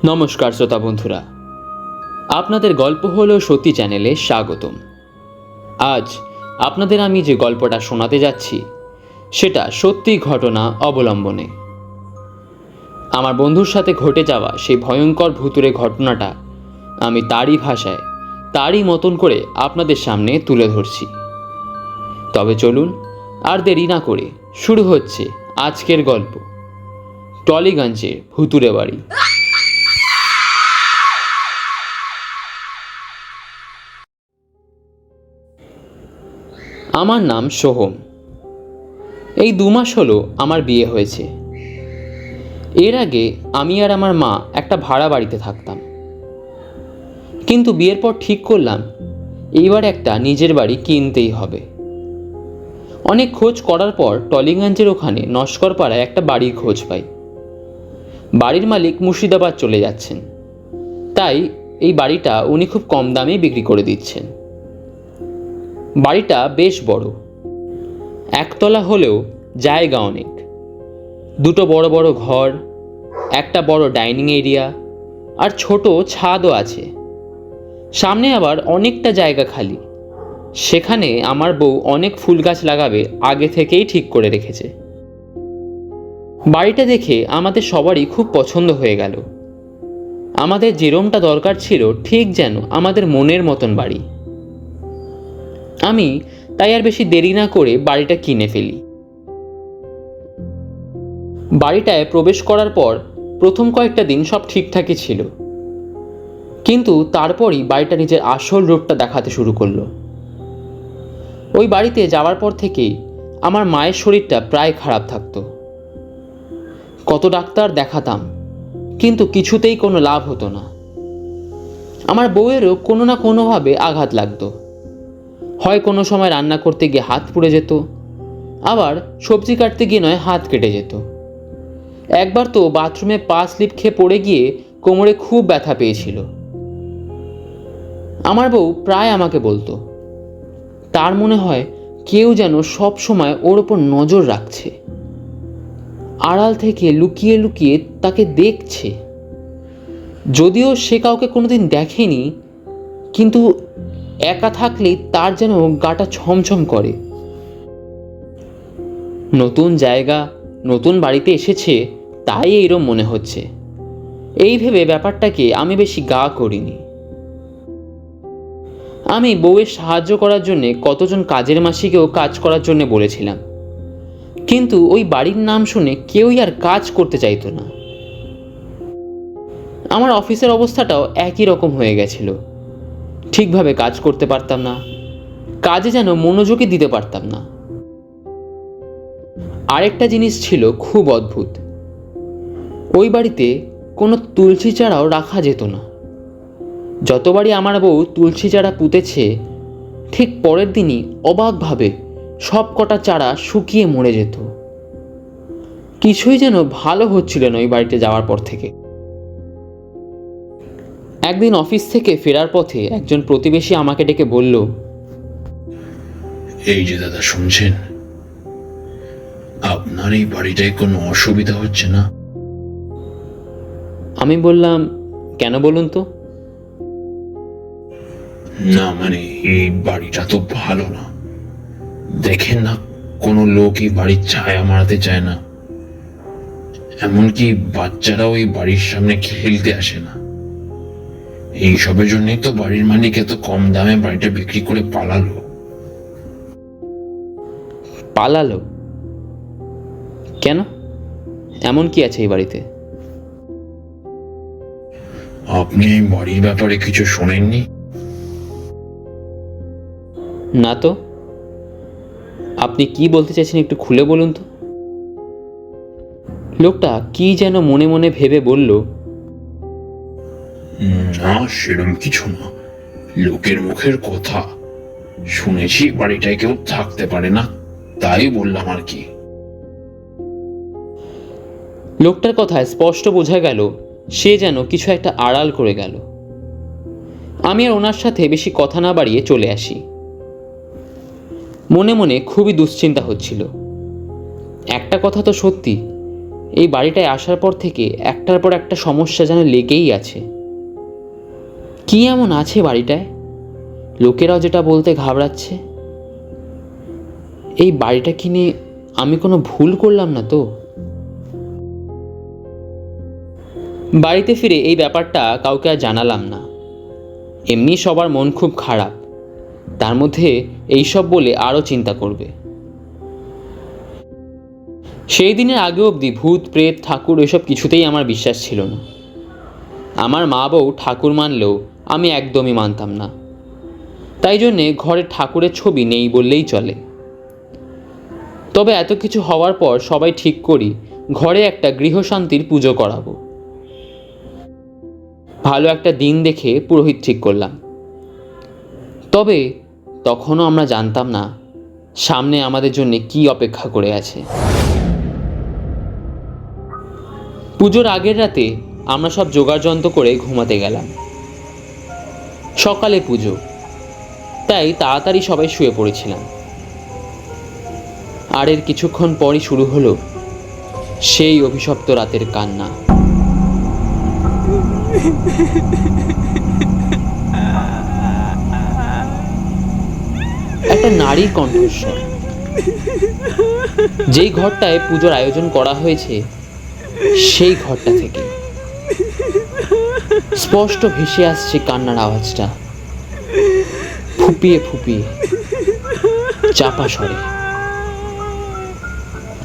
নমস্কার শ্রোতা বন্ধুরা, আপনাদের গল্প হলো সত্যি চ্যানেলে স্বাগতম। আজ আপনাদের আমি যে গল্পটা শোনাতে যাচ্ছি সেটা সত্যি ঘটনা অবলম্বনে। আমার বন্ধুর সাথে ঘটে যাওয়া সেই ভয়ঙ্কর ভুতুড়ে ঘটনাটা আমি তারই ভাষায় তারই মতন করে আপনাদের সামনে তুলে ধরছি। তবে চলুন আর দেরি না করে শুরু হচ্ছে আজকের গল্প, টলিগঞ্জের ভুতুড়ে বাড়ি। আমার নাম সোহম। এই 2 মাস হলো আমার বিয়ে হয়েছে। এর আগে আমি আর আমার মা একটা ভাড়া বাড়িতে থাকতাম, কিন্তু বিয়ের পর ঠিক করলাম এইবার একটা নিজের বাড়ি কিনতেই হবে। অনেক খোঁজ করার পর টলিগঞ্জের ওখানে নস্করপাড়ায় একটা বাড়ির খোঁজ পাই। বাড়ির মালিক মুর্শিদাবাদ চলে যাচ্ছেন, তাই এই বাড়িটা উনি খুব কম দামে বিক্রি করে দিচ্ছেন। বাড়িটা বেশ বড়, একতলা হলেও জায়গা অনেক। 2টো বড় বড় ঘর, একটা বড় ডাইনিং এরিয়া আর ছোট ছাদও আছে। সামনে আবার অনেকটা জায়গা খালি, সেখানে আমার বউ অনেক ফুল গাছ লাগাবে আগে থেকেই ঠিক করে রেখেছে। বাড়িটা দেখে আমাদের সবারই খুব পছন্দ হয়ে গেল। আমাদের যেরমটা দরকার ছিল ঠিক যেন আমাদের মনের মতন বাড়ি। আমি তাই আর বেশি দেরি না করে বাড়িটা কিনে ফেলি। বাড়িটায় প্রবেশ করার পর প্রথম কয়েকটা দিন সব ঠিকঠাকই ছিল, কিন্তু তারপরই বাড়িটা নিজের আসল রূপটা দেখাতে শুরু করলো। ওই বাড়িতে যাওয়ার পর থেকেই আমার মায়ের শরীরটা প্রায় খারাপ থাকতো। কত ডাক্তার দেখাতাম, কিন্তু কিছুতেই কোনো লাভ হতো না। আমার বউয়েরও কোনো না কোনোভাবে আঘাত লাগতো। হয় কোনো সময় রান্না করতে গিয়ে হাত পুড়ে যেত, আবার সবজি কাটতে গিয়ে নয় হাত কেটে যেত। একবার তো বাথরুমে পা স্লিপ খেয়ে পড়ে গিয়ে কোমরে খুব ব্যথা পেয়েছিল। আমার বউ প্রায় আমাকে বলতো তার মনে হয় কেউ যেন সব সময় ওর ওপর নজর রাখছে, আড়াল থেকে লুকিয়ে লুকিয়ে তাকে দেখছে। যদিও সে কাউকে কোনোদিন দেখেনি, কিন্তু একা থাকলেই তার যেন গাটা ছমছম করে। নতুন জায়গা, নতুন বাড়িতে এসেছে, তাই এইরকম মনে হচ্ছে। এই ভেবে ব্যাপারটাকে আমি বেশি গা করিনি। আমি বউয়ের সাহায্য করার জন্যে কতজন কাজের মাসিকেও কাজ করার জন্য বলেছিলাম, কিন্তু ওই বাড়ির নাম শুনে কেউই আর কাজ করতে চাইতো না। আমার অফিসের অবস্থাটাও একই রকম হয়ে গেছিল। ঠিকভাবে কাজ করতে পারতাম না, কাজে যেন মনোযোগই দিতে পারতাম না। আরেকটা জিনিস ছিল খুব অদ্ভুত, ওই বাড়িতে কোনো তুলসী চারাও রাখা যেত না। যতবারই আমার বউ তুলসী চারা পুঁতেছে, ঠিক পরের দিনই অবাকভাবে সব কটা চারা শুকিয়ে মরে যেত। কিছুই যেন ভালো হচ্ছিল না ওই বাড়িতে যাওয়ার পর থেকে। একদিন অফিস থেকে ফেরার পথে একজন প্রতিবেশী আমাকে ডেকে বলল, এই যে দাদা, শুনছেন? আপনার এই বাড়িটায় কোনো অসুবিধা হচ্ছে না? আমি বললাম, কেন বলুন তো? না মানে, এই বাড়িটা তো ভালো না। দেখেন না, কোনো লোক এই বাড়ির ছায়া মারাতে চায় না। এমনকি বাচ্চারাও এই বাড়ির সামনে খেলতে আসে না। এইসবের জন্যই তো বাড়ির মালিক এত কম দামে বাড়িটা বিক্রি করে পালালো। পালালো? কেন? এমন কি আছে এই বাড়িতে? আপনি এই বাড়ির ব্যাপারে কিছু শোনেননি? না তো, আপনি কি বলতে চাইছেন একটু খুলে বলুন তো। লোকটা কি যেন মনে মনে ভেবে বলল, না সেরকম কিছু না, লোকের মুখের কথা শুনেছি বাড়িটায় কেউ থাকতে পারে না, তাই বললাম আর কি। লোকটার কথায় স্পষ্ট বোঝা গেল সে যেন কিছু একটা আড়াল করে গেল। আমি আর ওনার সাথে বেশি কথা না বাড়িয়ে চলে আসি। মনে মনে খুবই দুশ্চিন্তা হচ্ছিল। একটা কথা তো সত্যি, এই বাড়িটায় আসার পর থেকে একটার পর একটা সমস্যা যেন লেগেই আছে। কি এমন আছে বাড়িটায়, লোকেরাও যেটা বলতে ঘাবড়াচ্ছে? এই বাড়িটা কিনে আমি কোনো ভুল করলাম না তো? বাড়িতে ফিরে এই ব্যাপারটা কাউকে আর জানালাম না। এমনি সবার মন খুব খারাপ, তার মধ্যে এইসব বলে আরও চিন্তা করবে। সেই দিনের আগে অবধি ভূত প্রেত ঠাকুর এসব কিছুতেই আমার বিশ্বাস ছিল না। আমার মা বউ ঠাকুর মানলেও আমি একদমই মানতাম না। তাই জন্যে ঘরে ঠাকুরের ছবি নেই বললেই চলে। তবে এত কিছু হওয়ার পর সবাই ঠিক করি ঘরে একটা গৃহশান্তির পুজো করাবো। ভালো একটা দিন দেখে পুরোহিত ঠিক করলাম। তবে তখনও আমরা জানতাম না সামনে আমাদের জন্য কি অপেক্ষা করে আছে। পুজোর আগের রাতে আমরা সব জোগাড়যন্ত্র করে ঘুমাতে গেলাম। সকালে পুজো, তাই তাড়াতাড়ি সবাই শুয়ে পড়েছিলাম। আর এর কিছুক্ষণ পরই শুরু হলো সেই অভিশপ্ত রাতের কান্না। একটা নারীর কণ্ঠস্বর। যেই ঘরটায় পুজোর আয়োজন করা হয়েছে সেই ঘরটা থেকে স্পষ্ট ভেসে আসছে কান্নার আওয়াজটা, ফুপিয়ে ফুপিয়ে, চাপা স্বরে।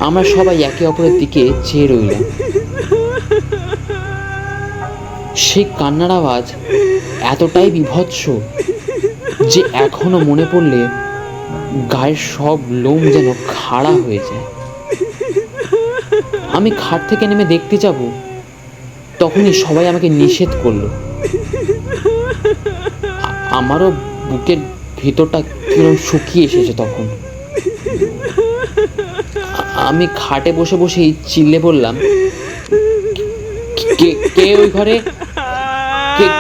আমরা সবাই একে অপরের দিকে চেয়ে রইলাম। সেই কান্নার আওয়াজ এতটাই বীভৎস যে এখনো মনে পড়লে গায়ের সব লোম যেন খাড়া হয়ে যায়। আমি খাট থেকে নেমে দেখতে যাব, তখনই সবাই আমাকে নিষেধ করলো। আমারও বুকের ভিতরটা কিরকম শুকিয়ে এসেছে তখন। আমি খাটে বসে বসেই চিল্লে বললাম, কে ওই ঘরে,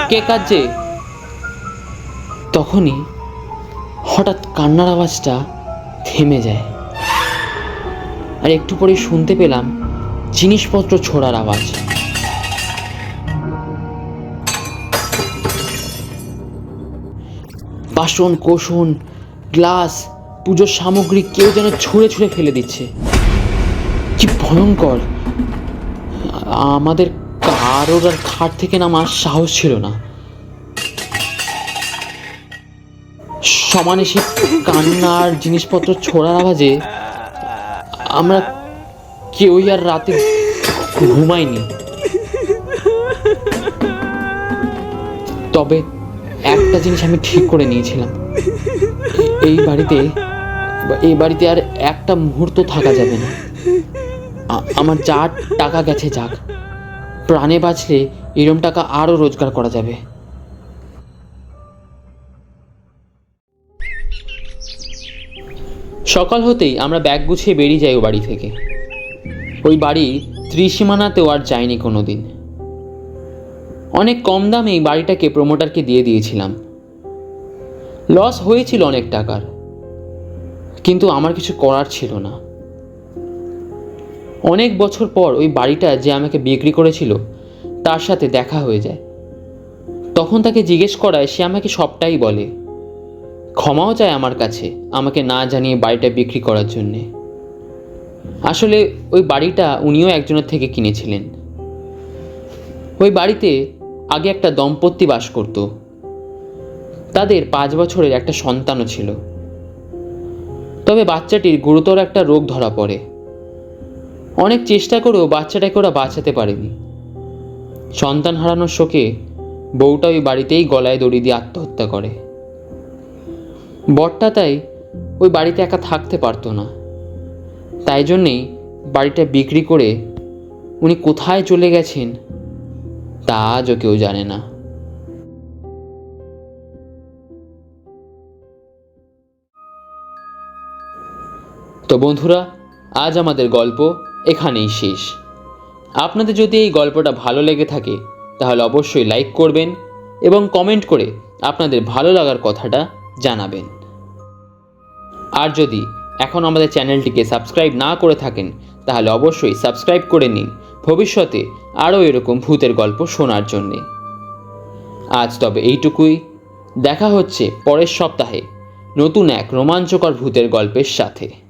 কে কাঁদছে? তখনই হঠাৎ কান্নার আওয়াজটা থেমে যায়, আর একটু পরে শুনতে পেলাম জিনিসপত্র ছোড়ার আওয়াজ। বাসন কোসন গ্লাস পুজোর সামগ্রী কেউ যেন ছুঁড়ে ছুঁড়ে ফেলে দিচ্ছে। কি ভয়ঙ্কর! আমাদের কারোর আর খাট থেকে নামার সাহস ছিল না। সমানে সে কান্নার জিনিসপত্র ছোড়ার আওয়াজে আমরা কেউই আর রাতে ঘুমাইনি। তবে একটা জিনিস আমি ঠিক করে নিয়েছিলাম, এই বাড়িতে আর একটা মুহূর্ত থাকা যাবে না। আমার যা টাকা গেছে যাক, প্রাণে বাঁচলে এরম টাকা আরও রোজগার করা যাবে। সকাল হতেই আমরা ব্যাগ গুছিয়ে বেরিয়ে যাই ও বাড়ি থেকে। ওই বাড়ির ত্রিসীমানাতেও আর যাইনি কোনো দিন। অনেক কম দামে এই বাড়িটাকে প্রমোটারকে দিয়ে দিয়েছিলাম। লস হয়েছিল অনেক টাকার, কিন্তু আমার কিছু করার ছিল না। অনেক বছর পর ওই বাড়িটা যে আমাকে বিক্রি করেছিল তার সাথে দেখা হয়ে যায়। তখন তাকে জিজ্ঞেস করায় সে আমাকে সবটাই বলে। ক্ষমাও চায় আমার কাছে আমাকে না জানিয়ে বাড়িটা বিক্রি করার জন্যে। আসলে ওই বাড়িটা উনিও একজনের থেকে কিনেছিলেন। ওই বাড়িতে আগে একটা দম্পতি বাস করত। তাদের 5 বছরের একটা সন্তানও ছিল। তবে বাচ্চাটির গুরুতর একটা রোগ ধরা পড়ে। অনেক চেষ্টা করেও বাচ্চাটাকে ওরা বাঁচাতে পারেনি। সন্তান হারানোর শোকে বউটা ওই বাড়িতেই গলায় দড়ি দিয়ে আত্মহত্যা করে। বরটা তাই ওই বাড়িতে একা থাকতে পারতো না। তাই জন্যেই বাড়িটা বিক্রি করে উনি কোথায় চলে গেছেন তা আজও কেউ জানে না। তো বন্ধুরা, আজ আমাদের গল্প এখানেই শেষ। আপনাদের যদি এই গল্পটা ভালো লেগে থাকে তাহলে অবশ্যই লাইক করবেন এবং কমেন্ট করে আপনাদের ভালো লাগার কথাটা জানাবেন। আর যদি এখন আমাদের চ্যানেলটিকে সাবস্ক্রাইব না করে থাকেন তাহলে অবশ্যই সাবস্ক্রাইব করে নিন ভবিষ্যতে আরও এরকম ভূতের গল্প শোনার জন্যে। আজ তবে এইটুকুই। দেখা হচ্ছে পরের সপ্তাহে নতুন এক রোমাঞ্চকর ভূতের গল্পের সাথে।